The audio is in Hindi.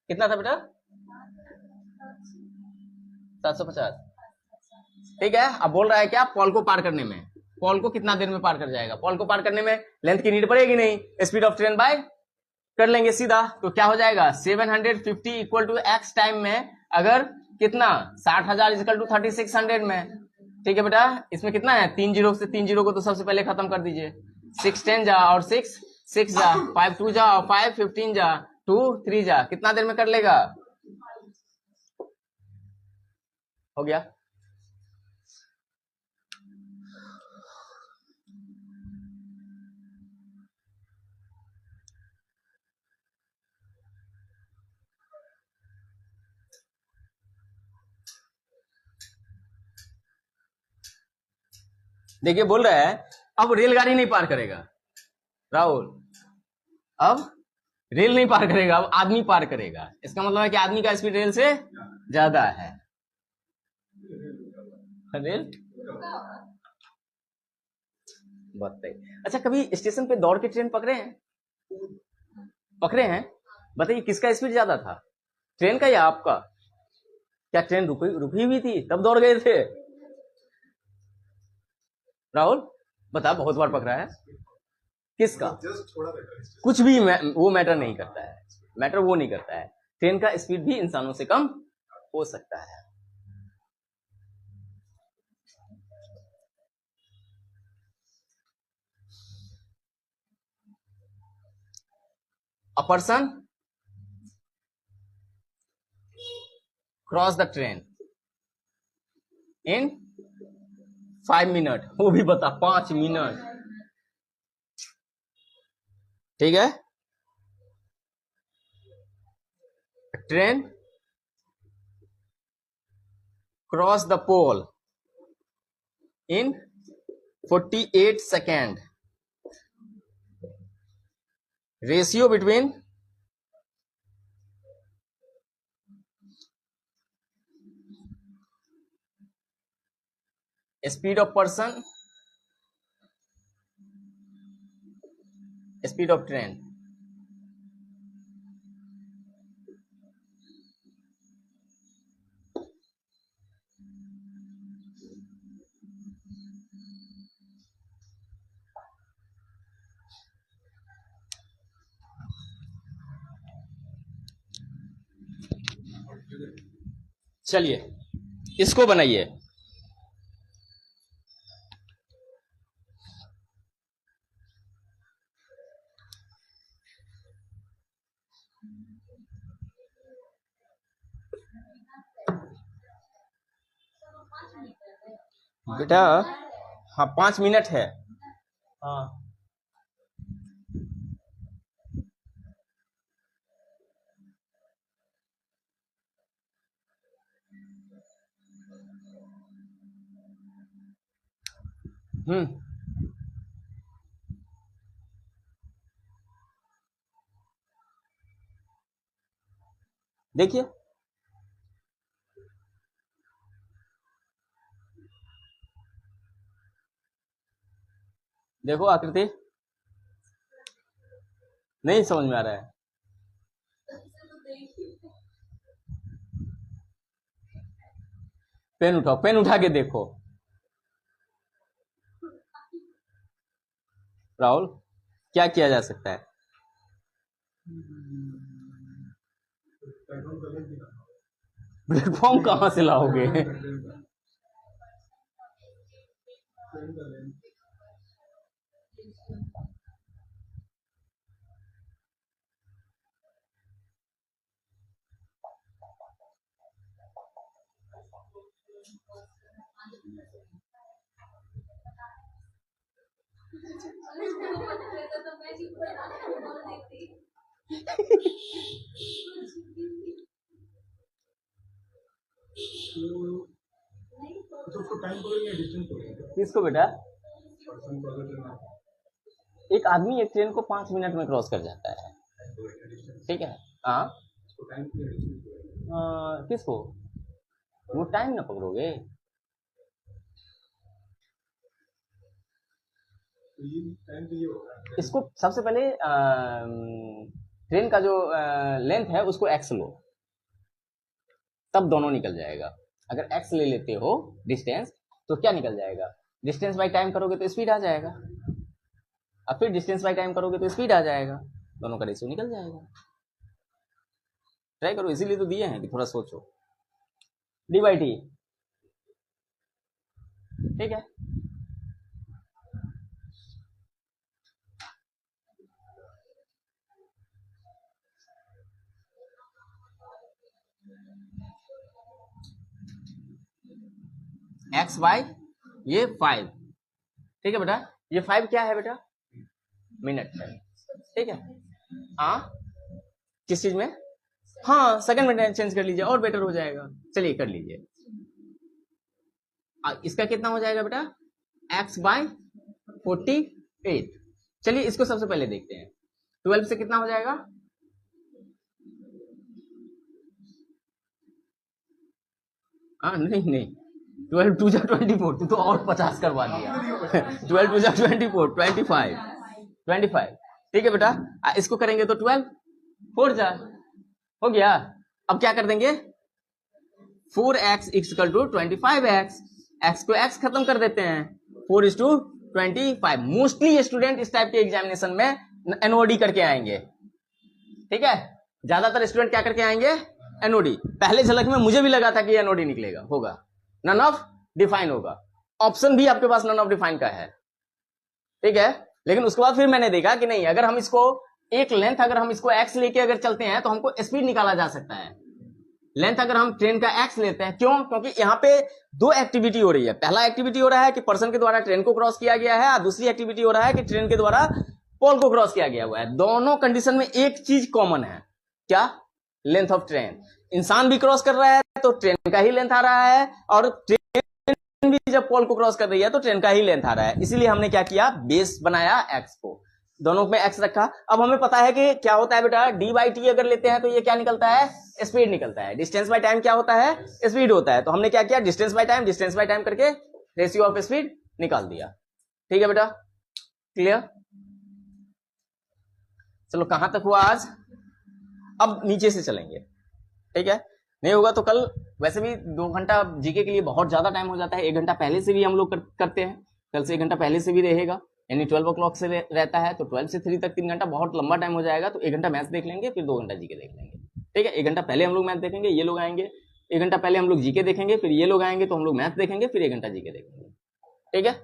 कितना था बेटा? 750। ठीक है, अब बोल रहा है क्या, पॉल को पार करने में, पॉल को कितना देर में पार कर जाएगा? पॉल को पार करने में लेंथ की नीड पड़ेगी नहीं, स्पीड ऑफ ट्रेन बाय कर लेंगे सीधा। तो क्या हो जाएगा 750 इक्वल टू एक्स टाइम में, अगर कितना 60,000 इक्वल टू 3600 में। ठीक है बेटा, इसमें कितना है 3 जीरो से 3 जीरो को तो सबसे पहले खत्म कर दीजिए। 6 10 जा और 6 6 जा, 5 2 जा और 5 15 जा, 2 3 जा, कितना देर में कर लेगा? हो गया। देखिए बोल रहा है अब रेलगाड़ी नहीं पार करेगा राहुल, अब रेल नहीं पार करेगा, अब आदमी पार करेगा। इसका मतलब है कि आदमी का स्पीड रेल से ज्यादा है। रेल बताइए। अच्छा, कभी स्टेशन पे दौड़ के ट्रेन पकड़े हैं? पकड़े हैं? बताइए किसका स्पीड ज्यादा था, ट्रेन का या आपका? क्या ट्रेन रुकी रुकी हुई थी तब दौड़ गए थे? राहुल बता, बहुत बार पकड़ा है। किसका? कुछ भी वो मैटर नहीं करता है, मैटर वो नहीं करता है। ट्रेन का स्पीड भी इंसानों से कम हो सकता है। A person cross the train in 5 minute, वो भी बता 5 मिनट। ठीक है, train cross the pole in 48 second, ratio between speed of person speed of train. चलिए इसको बनाइए। बेटा हाँ 5 मिनट है। हाँ देखिए देखो आकृति, नहीं समझ में आ रहा है? पेन उठाओ, पेन उठा के देखो। राहुल क्या किया जा सकता है? प्लेटफॉर्म कहां से लाओगे? किसको बेटा? एक आदमी एक ट्रेन को 5 मिनट में क्रॉस कर जाता है। ठीक है हाँ, किसको? वो टाइम ना पकड़ोगे? इसको सबसे पहले ट्रेन का जो लेंथ है उसको एक्स लो, तब दोनों निकल जाएगा। अगर एक्स ले लेते हो डिस्टेंस तो क्या निकल जाएगा, डिस्टेंस बाई टाइम करोगे तो स्पीड आ जाएगा, और फिर डिस्टेंस बाई टाइम करोगे तो स्पीड आ जाएगा, दोनों का रेशियो निकल जाएगा। ट्राई करो, इसीलिए तो दिए हैं कि थोड़ा सोचो। डी बाई टी, ठीक है। एक्स बाई ये 5, ठीक है बेटा। ये 5 क्या है बेटा, मिनट है, ठीक है। हाँ किस चीज में, हाँ सेकंड में चेंज कर लीजिए और बेटर हो जाएगा। चलिए कर लीजिए। इसका कितना हो जाएगा बेटा, एक्स बाई 48। चलिए इसको सबसे पहले देखते हैं, 12 से कितना हो जाएगा, हाँ नहीं नहीं, 12 टू जा 24, तू तो और 50 करवा दिया। 12 टू जा 24, 25, ठीक है बेटा। इसको करेंगे तो 12 4 जा हो गया। अब क्या कर देंगे, 4x equal to 25x, x को x खत्म कर देते हैं, 4:25। मोस्टली स्टूडेंट इस टाइप के एग्जामिनेशन में एनओडी करके आएंगे, ठीक है। ज्यादातर स्टूडेंट क्या करके आएंगे, एनओडी। पहले झलक में मुझे भी लगा था कि एनओडी निकलेगा, होगा नन ऑफ डिफाइन होगा, ऑप्शन भी आपके पास नन ऑफ डिफाइन का है, ठीक है। लेकिन उसके बाद फिर मैंने देखा कि नहीं, अगर हम इसको एक लेंथ, अगर हम इसको x लेके अगर चलते हैं तो हमको स्पीड निकाला जा सकता है। लेंथ अगर हम ट्रेन का x लेते हैं, क्यों, क्योंकि यहाँ पे दो एक्टिविटी हो रही है। पहला एक्टिविटी हो रहा है कि पर्सन के द्वारा ट्रेन को क्रॉस किया गया है, और दूसरी एक्टिविटी हो रहा है कि ट्रेन के द्वारा पोल को क्रॉस किया गया हुआ है। दोनों कंडीशन में एक चीज कॉमन है, क्या, लेंथ ऑफ ट्रेन। इंसान भी क्रॉस कर रहा है तो ट्रेन का ही लेंथ आ रहा है, और ट्रेन भी जब पोल को क्रॉस कर रही है तो ट्रेन का ही लेंथ आ रहा है। इसीलिए हमने क्या किया, बेस बनाया x को, दोनों में x रखा। अब हमें पता है कि क्या होता है बेटा, डी बाई टी अगर लेते हैं तो ये क्या निकलता है, स्पीड निकलता है। डिस्टेंस बाय टाइम क्या होता है, स्पीड होता है। तो हमने क्या किया, डिस्टेंस बाय टाइम करके रेशियो ऑफ स्पीड निकाल दिया, ठीक है बेटा, क्लियर। चलो कहां तक हुआ आज, अब नीचे से चलेंगे, ठीक है। नहीं होगा तो कल, वैसे भी 2 घंटा जीके के लिए बहुत ज्यादा टाइम हो जाता है, 1 घंटा पहले से भी हम लोग करते हैं, कल से 1 घंटा पहले से भी रहेगा, यानी 12 o'clock से रहता है, तो 12 से 3 तक 3 घंटा बहुत लंबा टाइम हो जाएगा। तो 1 घंटा मैथ्स देख लेंगे, फिर 2 घंटा जीके देख लेंगे, ठीक है। 1 घंटा पहले हम लोग मैथ देखेंगे, ये लोग आएंगे, 1 घंटा पहले हम लोग जीके देखेंगे, फिर ये लोग आएंगे तो हम लोग मैथ देखेंगे, फिर 1 घंटा जीके देखेंगे, ठीक है।